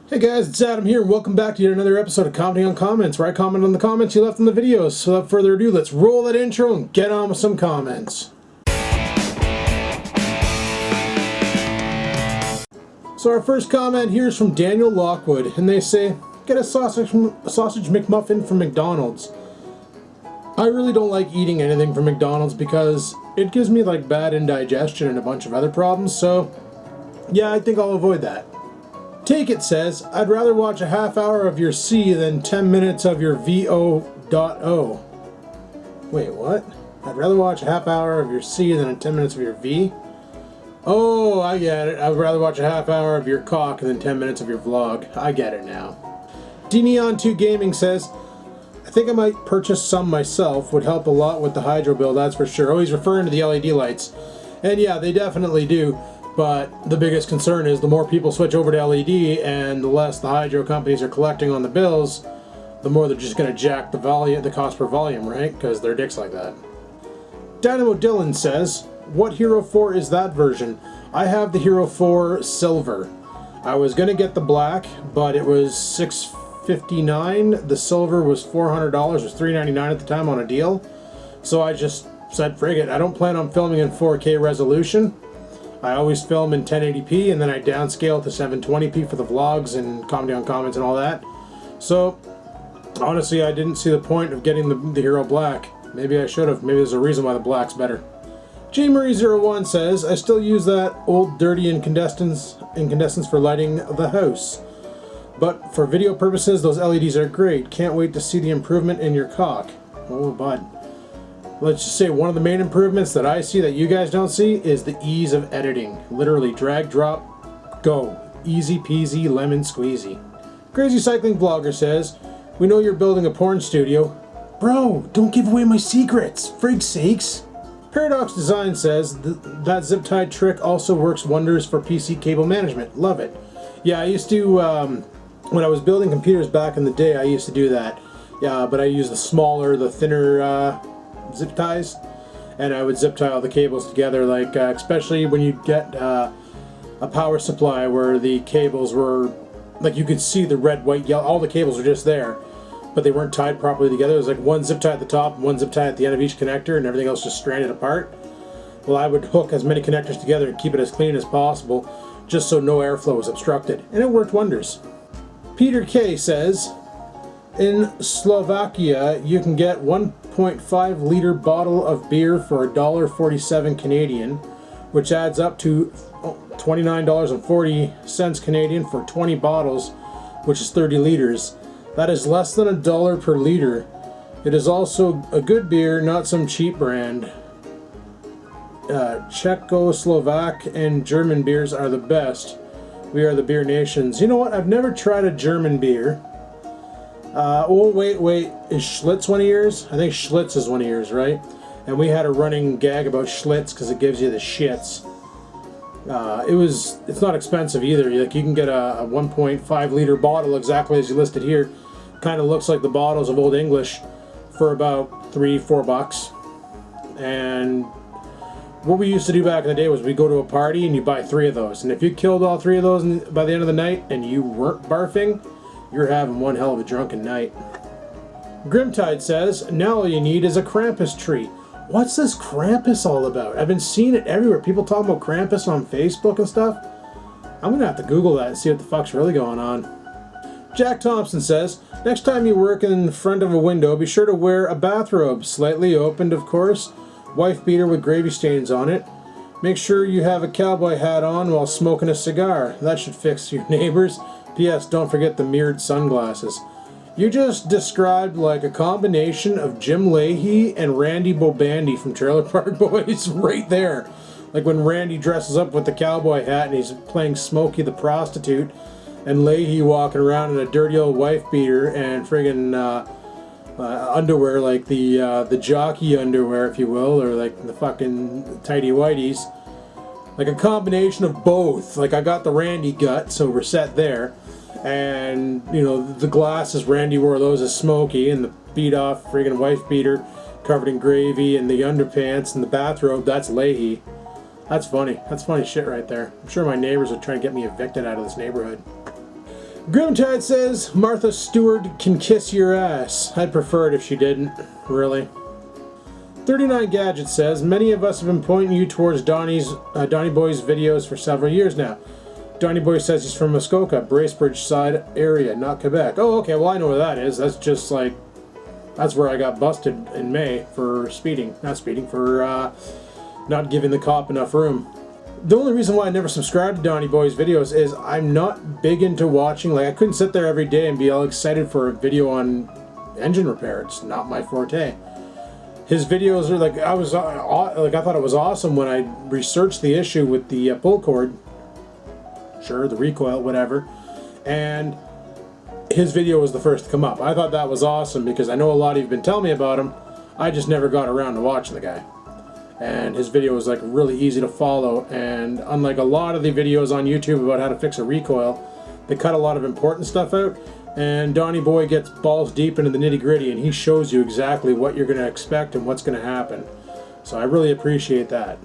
Hey guys, it's Adam here, and welcome back to yet another episode of Commenting on Comments, where I comment on the comments you left in the videos. So without further ado, let's roll that intro and get on with some comments. So our first comment here is from Daniel Lockwood, and they say, get a sausage McMuffin from McDonald's. I really don't like eating anything from McDonald's because it gives me like bad indigestion and a bunch of other problems, so yeah, I think I'll avoid that. Take It says, I'd rather watch a half hour of your C than 10 minutes of your VO.O. Wait, what? I'd rather watch a half hour of your C than 10 minutes of your V? Oh, I get it. I'd rather watch a half hour of your CoC than 10 minutes of your vlog. I get it now. DNeon2 Gaming says, I think I might purchase some myself. Would help a lot with the hydro bill, that's for sure. Oh, he's referring to the LED lights. And yeah, they definitely do. But the biggest concern is the more people switch over to LED and the less the hydro companies are collecting on the bills, the more they're just going to jack the cost per volume, right? Because they're dicks like that. Dynamo Dylan says, what Hero 4 is that version? I have the Hero 4 Silver. I was going to get the black, but it was $659. The silver was $400. It was $399 at the time on a deal. So I just said, frig it. I don't plan on filming in 4K resolution. I always film in 1080p and then I downscale to 720p for the vlogs and commenting on comments and all that. So, honestly, I didn't see the point of getting the Hero Black. Maybe I should have. Maybe there's a reason why the black's better. GMurray01 says, I still use that old dirty incandescents for lighting the house. But for video purposes, those LEDs are great. Can't wait to see the improvement in your CoC. Oh, bud. Let's just say one of the main improvements that I see that you guys don't see is the ease of editing. Literally drag, drop, go. Easy peasy, lemon squeezy. Crazy Cycling Vlogger says, we know you're building a porn studio. Bro, don't give away my secrets, frig's sakes. Paradox Design says, that zip tie trick also works wonders for PC cable management. Love it. Yeah, I used to, when I was building computers back in the day, I used to do that. Yeah, but I used the thinner, zip ties, and I would zip tie all the cables together, like especially when you get a power supply where the cables were like, you could see the red, white, yellow, all the cables were just there, but they weren't tied properly together. It was like one zip tie at the top and one zip tie at the end of each connector, and everything else just stranded apart. Well, I would hook as many connectors together and keep it as clean as possible, just so no airflow was obstructed, and it worked wonders. Peter K says, in Slovakia, you can get 1.5 liter bottle of beer for $1.47 Canadian, which adds up to $29.40 Canadian for 20 bottles, which is 30 liters. That is less than $1 per liter. It is also a good beer, not some cheap brand. Czechoslovak and German beers are the best. We are the beer nations. You know what? I've never tried a German beer. Oh, wait, is Schlitz one of yours? I think Schlitz is one of yours, right? And we had a running gag about Schlitz because it gives you the shits. It's not expensive either. Like, you can get a 1.5 liter bottle exactly as you listed here. Kind of looks like the bottles of Old English for about $3-4. And what we used to do back in the day was we go to a party and you buy 3 of those. And if you killed all 3 of those by the end of the night and you weren't barfing, you're having one hell of a drunken night. Grimtide says, now all you need is a Krampus tree. What's this Krampus all about? I've been seeing it everywhere. People talking about Krampus on Facebook and stuff. I'm going to have to Google that and see what the fuck's really going on. Jack Thompson says, next time you work in front of a window, be sure to wear a bathrobe. Slightly opened, of course. Wife beater with gravy stains on it. Make sure you have a cowboy hat on while smoking a cigar. That should fix your neighbors. P.S. Don't forget the mirrored sunglasses. You just described like a combination of Jim Leahy and Randy Bobandy from Trailer Park Boys right there. Like when Randy dresses up with the cowboy hat and he's playing Smokey the prostitute, and Leahy walking around in a dirty old wife beater and friggin' underwear, like the jockey underwear, if you will, or like the fucking tighty whities. Like a combination of both. Like I got the Randy gut, so we're set there. And, you know, the glasses, Randy wore those as Smokey, and the beat off friggin' wife beater covered in gravy, and the underpants and the bathrobe, that's Leahy. That's funny. That's funny shit right there. I'm sure my neighbors would try to get me evicted out of this neighborhood. Grimtide says, Martha Stewart can kiss your ass. I'd prefer it if she didn't. Really. 39 Gadget says, many of us have been pointing you towards Donnie Boy's videos for several years now. Donnie Boy says he's from Muskoka, Bracebridge side area, not Quebec. Oh, okay, well I know where that is. That's just like, that's where I got busted in May for speeding. Not speeding, for not giving the cop enough room. The only reason why I never subscribed to Donnie Boy's videos is I'm not big into watching. Like, I couldn't sit there every day and be all excited for a video on engine repair. It's not my forte. His videos are like, I thought it was awesome when I researched the issue with the pull cord. Sure, the recoil, whatever. And his video was the first to come up. I thought that was awesome because I know a lot of you have been telling me about him. I just never got around to watching the guy. And his video was like really easy to follow, and unlike a lot of the videos on YouTube about how to fix a recoil, they cut a lot of important stuff out, and Donnie Boy gets balls deep into the nitty-gritty, and he shows you exactly what you're going to expect and what's going to happen. So I really appreciate that.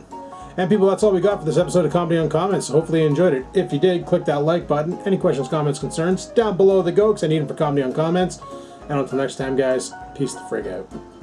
And people, that's all we got for this episode of Comedy on Comments. So hopefully you enjoyed it. If you did, click that like button. Any questions, comments, concerns, down below the go, because I need them for Comedy on Comments. And until next time, guys, peace the frig out.